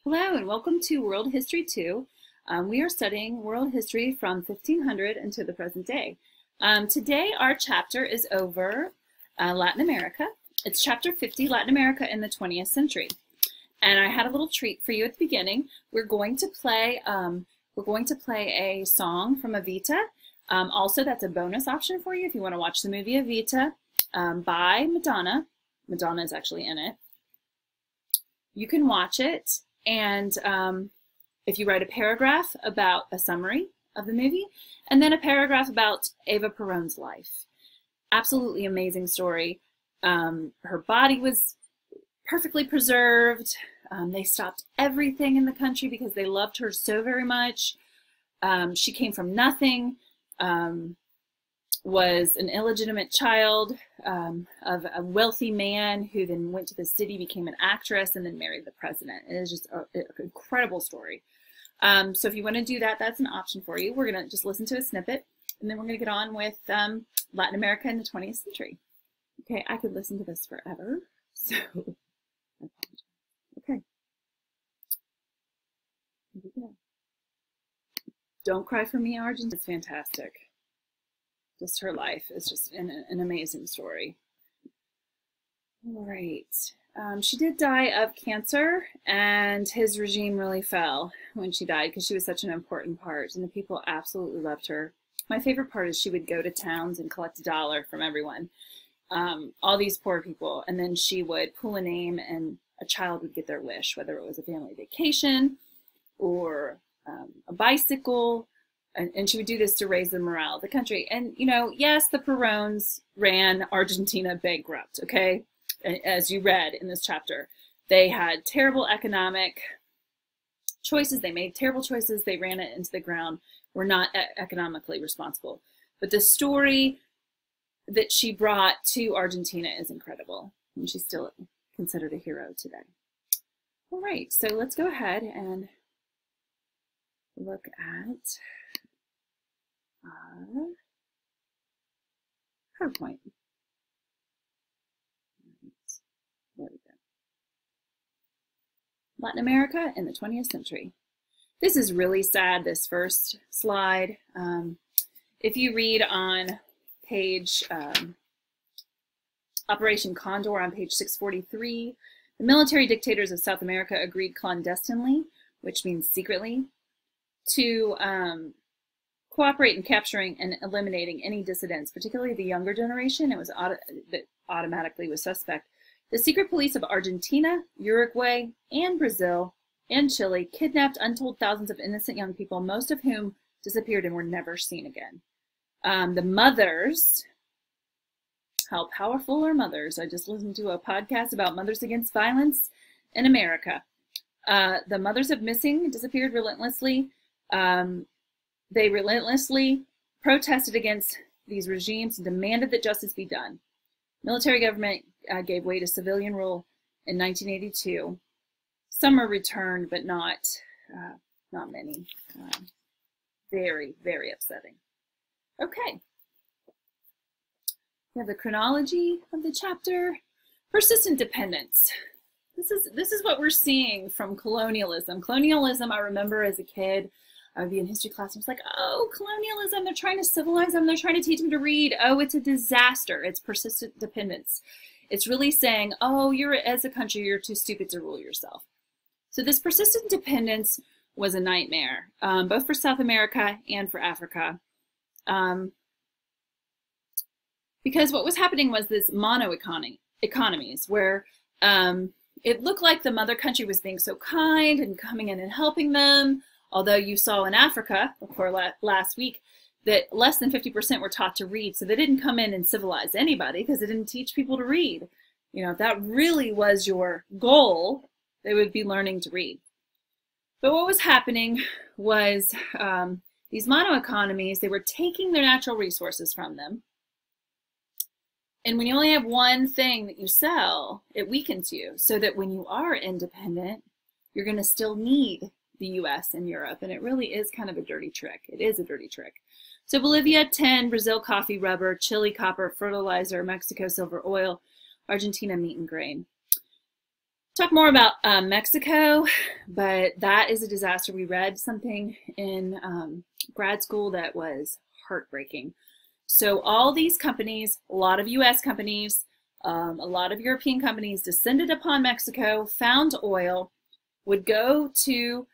Hello and welcome to World History 2. We are studying world history from 1500 until the present day. Today our chapter is over Latin America. It's chapter 50, Latin America in the 20th century. And I had a little treat for you at the beginning. We're going to play a song from Evita. Also, that's a bonus option for you if you want to watch the movie Evita by Madonna. Madonna is actually in it. You can watch it. And if you write a paragraph about a summary of the movie, and then a paragraph about Eva Perón's life. Absolutely amazing story. Her body was perfectly preserved. They stopped everything in the country because they loved her so very much. She came from nothing, was an illegitimate child of a wealthy man who then went to the city, became an actress, and then married the president. It is just an incredible story. So if you want to do that, that's an option for you. We're going to just listen to a snippet, and then we're going to get on with Latin America in the 20th century. Okay, I could listen to this forever, so I apologize. Okay. Here we go. Don't Cry for Me, Argentina. It's fantastic. Just her life is just an amazing story. All right. She did die of cancer, and his regime really fell when she died because she was such an important part, and the people absolutely loved her. My favorite part is she would go to towns and collect $1 from everyone, all these poor people, and then she would pull a name and a child would get their wish, whether it was a family vacation or a bicycle. And she would do this to raise the morale of the country. And, you know, yes, the Peróns ran Argentina bankrupt, okay? As you read in this chapter. They had terrible economic choices. They made terrible choices. They ran it into the ground. Were not economically responsible. But the story that she brought to Argentina is incredible. And she's still considered a hero today. All right, so let's go ahead and look at PowerPoint. There we go. Latin America in the 20th century. This is really sad, this first slide. If you read on page Operation Condor on page 643, the military dictators of South America agreed clandestinely, which means secretly, to cooperate in capturing and eliminating any dissidents, particularly the younger generation. It was that automatically was suspect. The secret police of Argentina, Uruguay, and Brazil, and Chile kidnapped untold thousands of innocent young people, most of whom disappeared and were never seen again. The mothers, how powerful are mothers? I just listened to a podcast about mothers against violence in America. The mothers of missing disappeared relentlessly. They relentlessly protested against these regimes and demanded that justice be done. Military government gave way to civilian rule in 1982. Some were returned, but not many. Very, very upsetting. Okay. We have the chronology of the chapter. Persistent dependence. This is what we're seeing from colonialism. Colonialism, I remember as a kid, I would be in history class and it's like, oh, colonialism, they're trying to civilize them, they're trying to teach them to read. Oh, it's a disaster. It's persistent dependence. It's really saying, oh, as a country, you're too stupid to rule yourself. So this persistent dependence was a nightmare, both for South America and for Africa. Because what was happening was this economies where it looked like the mother country was being so kind and coming in and helping them. Although you saw in Africa, before last week, that less than 50% were taught to read. So they didn't come in and civilize anybody because they didn't teach people to read. You know, if that really was your goal, they would be learning to read. But what was happening was these mono-economies, they were taking their natural resources from them. And when you only have one thing that you sell, it weakens you. So that when you are independent, you're going to still need the US and Europe, and it really is kind of a dirty trick. It is a dirty trick. So Bolivia, tin, Brazil, coffee, rubber, Chile, copper, fertilizer, Mexico, silver, oil, Argentina, meat and grain. talk more about Mexico, but that is a disaster. We read something in grad school that was heartbreaking. So all these companies, a lot of US companies, a lot of European companies descended upon Mexico, found oil, would go to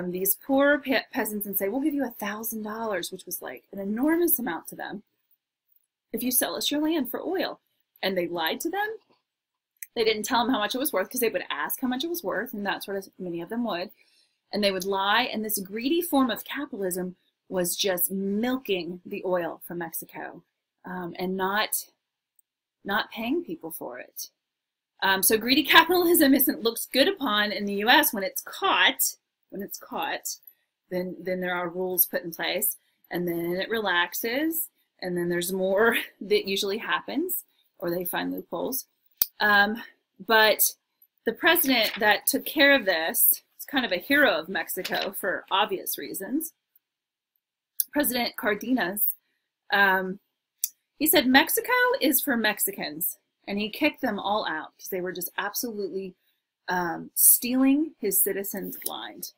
these poor peasants and say, we'll give you $1,000, which was like an enormous amount to them, if you sell us your land for oil. And they lied to them. They didn't tell them how much it was worth, because they would ask how much it was worth, and that's what many of them would. And they would lie, and this greedy form of capitalism was just milking the oil from Mexico and not paying people for it. So greedy capitalism isn't looked good upon in the U.S. when it's caught. Then there are rules put in place, and then it relaxes, and then there's more that usually happens, or they find loopholes. But the president that took care of this is kind of a hero of Mexico for obvious reasons. President Cardenas, he said Mexico is for Mexicans, and he kicked them all out because they were just absolutely stealing his citizens blind,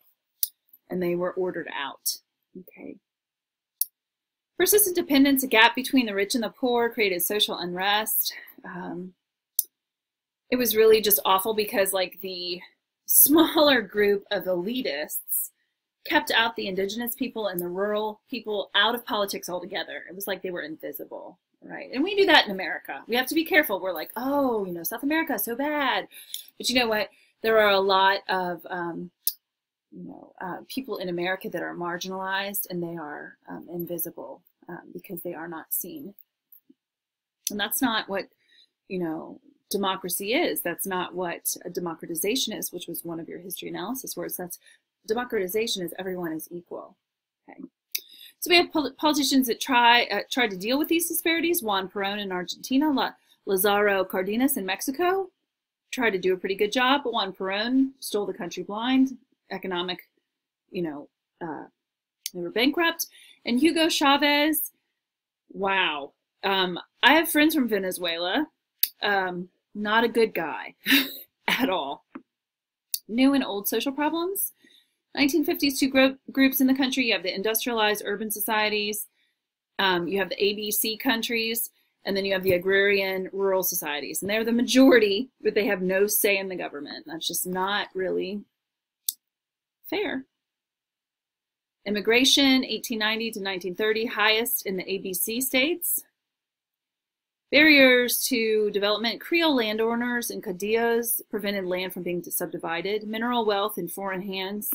and they were ordered out. Okay. Persistent dependence, a gap between the rich and the poor, created social unrest. It was really just awful because like the smaller group of elitists kept out the indigenous people and the rural people out of politics altogether. It was like they were invisible, right? And we do that in America. We have to be careful. We're like, oh, you know, South America is so bad. But you know what? There are a lot of, people in America that are marginalized, and they are invisible because they are not seen. And that's not what, democracy is. That's not what a democratization is, which was one of your history analysis words. That's democratization is everyone is equal. Okay. So we have politicians that tried to deal with these disparities. Juan Perón in Argentina, Lázaro Cárdenas in Mexico tried to do a pretty good job, but Juan Perón stole the country blind. Economic, they were bankrupt. And Hugo Chavez, wow. I have friends from Venezuela. Not a good guy at all. New and old social problems. 1950s, two groups in the country. You have the industrialized urban societies. You have the ABC countries. And then you have the agrarian rural societies. And they're the majority, but they have no say in the government. That's just not really fair. Immigration, 1890 to 1930, highest in the ABC states. Barriers to development, Creole landowners and caudillos prevented land from being subdivided. Mineral wealth in foreign hands.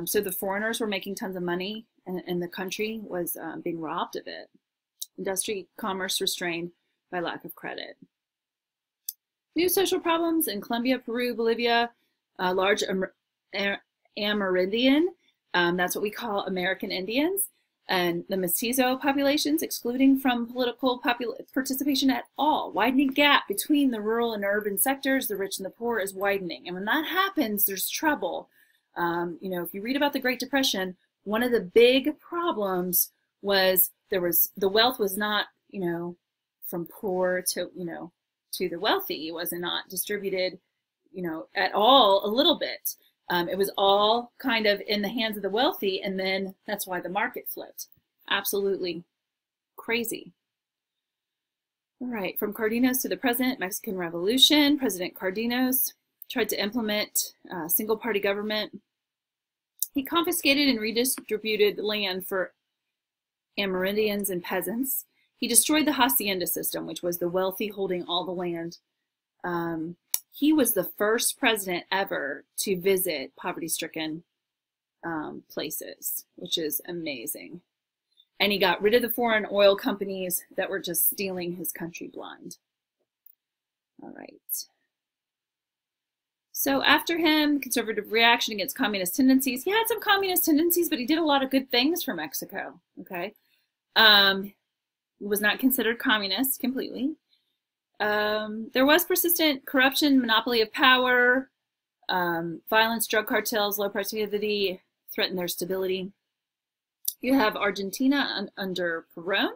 So the foreigners were making tons of money, and the country was being robbed of it. Industry, commerce restrained by lack of credit. New social problems in Colombia, Peru, Bolivia, large Amerindian, that's what we call American Indians, and the Mestizo populations excluding from political participation at all. Widening gap between the rural and urban sectors, the rich and the poor, is widening. And when that happens, there's trouble. If you read about the Great Depression, one of the big problems was the wealth was not, from poor to the wealthy. It was not distributed, at all, a little bit. It was all kind of in the hands of the wealthy, and then that's why the market flipped. Absolutely crazy. All right, from Cardenas to the present, Mexican Revolution. President Cardenas tried to implement a single-party government. He confiscated and redistributed land for Amerindians and peasants. He destroyed the hacienda system, which was the wealthy holding all the land. He was the first president ever to visit poverty-stricken places, which is amazing. And he got rid of the foreign oil companies that were just stealing his country blind. All right. So after him, conservative reaction against communist tendencies. He had some communist tendencies, but he did a lot of good things for Mexico. Okay. He was not considered communist completely. There was persistent corruption, monopoly of power, violence, drug cartels, low productivity threatened their stability. You have Argentina under Perón,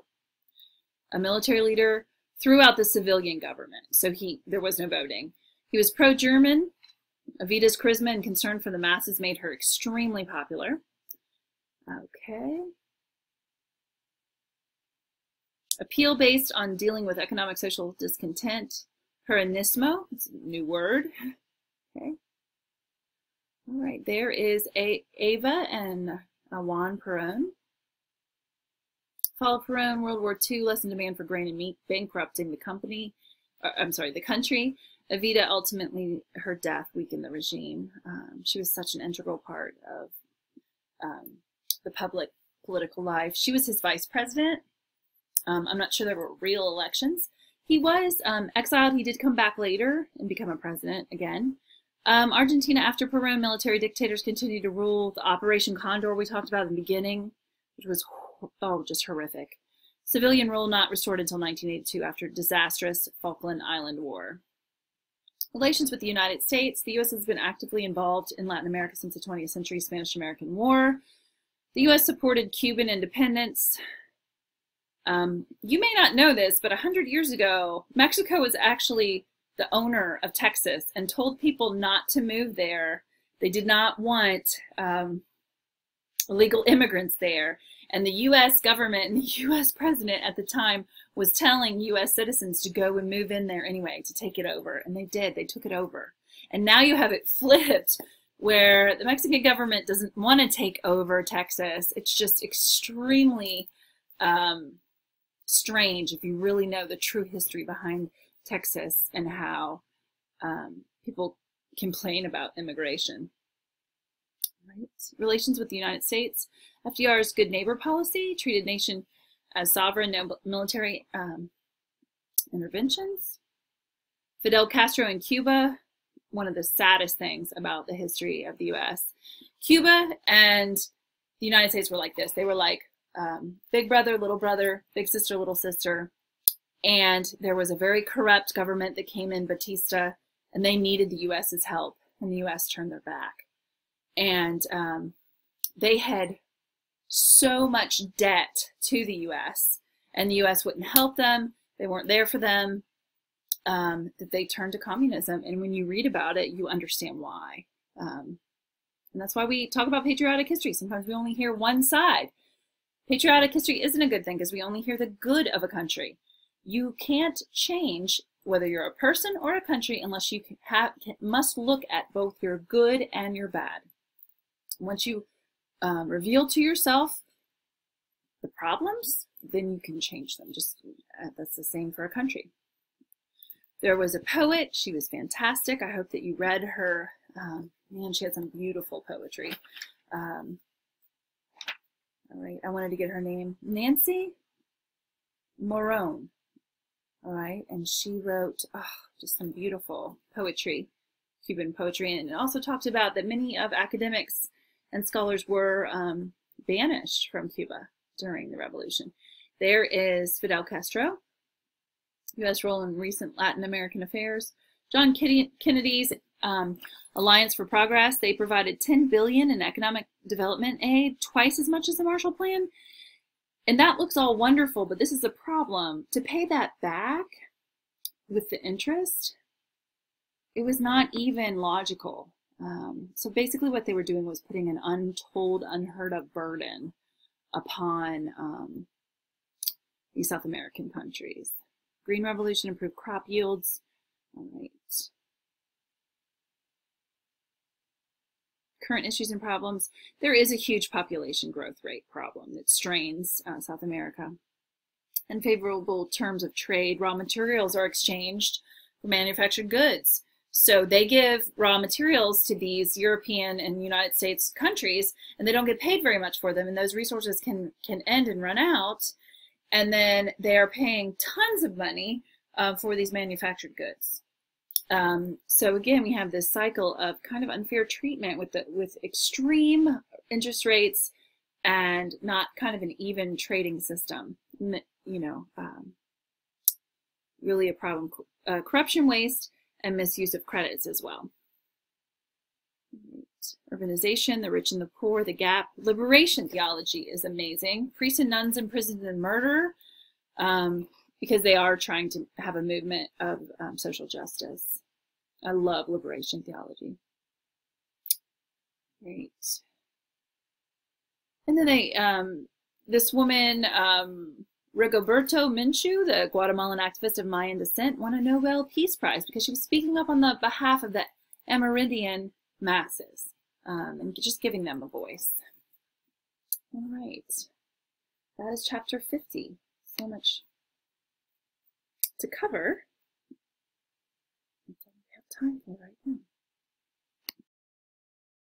a military leader throughout the civilian government. So there was no voting. He was pro-German, Evita's charisma and concern for the masses made her extremely popular. Okay. Appeal based on dealing with economic social discontent. Peronismo, it's a new word. Okay. All right, there is Eva and Juan Perón. Fall of Perón, World War II, lessened demand for grain and meat, bankrupting the country. Evita, ultimately, her death weakened the regime. She was such an integral part of the public political life. She was his vice president. I'm not sure there were real elections. He was exiled. He did come back later and become a president again. Argentina, after Perón, military dictators continued to rule. The Operation Condor we talked about in the beginning, which was just horrific. Civilian rule not restored until 1982 after disastrous Falkland Island War. Relations with the United States. The U.S. has been actively involved in Latin America since the 20th century Spanish-American War. The U.S. supported Cuban independence. You may not know this, but 100 years ago, Mexico was actually the owner of Texas and told people not to move there. They did not want illegal immigrants there. And the U.S. government and the U.S. president at the time was telling U.S. citizens to go and move in there anyway, to take it over. And they did. They took it over. And now you have it flipped, where the Mexican government doesn't want to take over Texas. It's just extremely strange if you really know the true history behind Texas and how people complain about immigration. Right. Relations with the United States. FDR's good neighbor policy treated nation as sovereign, no military interventions. Fidel Castro in Cuba, one of the saddest things about the history of the U.S. Cuba and the United States were like this. They were like big brother, big sister, little sister. And there was a very corrupt government that came in, Batista, and they needed the U.S.'s help, and the U.S. turned their back. And they had so much debt to the U.S., and the U.S. wouldn't help them. They weren't there for them, that they turned to communism. And when you read about it, you understand why. And that's why we talk about patriotic history. Sometimes we only hear one side. Patriotic history isn't a good thing because we only hear the good of a country. You can't change whether you're a person or a country unless you must look at both your good and your bad. Once you reveal to yourself the problems, then you can change them. That's the same for a country. There was a poet. She was fantastic. I hope that you read her. Man, she had some beautiful poetry. All right, I wanted to get her name. Nancy Morone. All right, and she wrote just some beautiful poetry, Cuban poetry, and it also talked about that many of academics and scholars were banished from Cuba during the revolution. There is Fidel Castro, U.S. role in recent Latin American affairs. John Kennedy's Alliance for Progress, they provided $10 billion in economic development aid, twice as much as the Marshall Plan. And that looks all wonderful, but this is the problem. To pay that back with the interest, it was not even logical. So basically what they were doing was putting an untold, unheard of burden upon these South American countries. Green Revolution improved crop yields. All right. Current issues and problems. There is a huge population growth rate problem that strains South America. Unfavorable terms of trade. Raw materials are exchanged for manufactured goods. So they give raw materials to these European and United States countries, and they don't get paid very much for them, and those resources can end and run out, and then they are paying tons of money for these manufactured goods. So again, we have this cycle of kind of unfair treatment with extreme interest rates and not kind of an even trading system. You know, really a problem. Corruption, waste, and misuse of credits as well. Urbanization, the rich and the poor, the gap. Liberation theology is amazing. Priests and nuns imprisoned and murder, because they are trying to have a movement of social justice. I love liberation theology. Great. And then this woman, Rigoberto Menchú, the Guatemalan activist of Mayan descent, won a Nobel Peace Prize because she was speaking up on the behalf of the Amerindian masses and just giving them a voice. All right. That is chapter 50. So much to cover. That's all we have time for right now.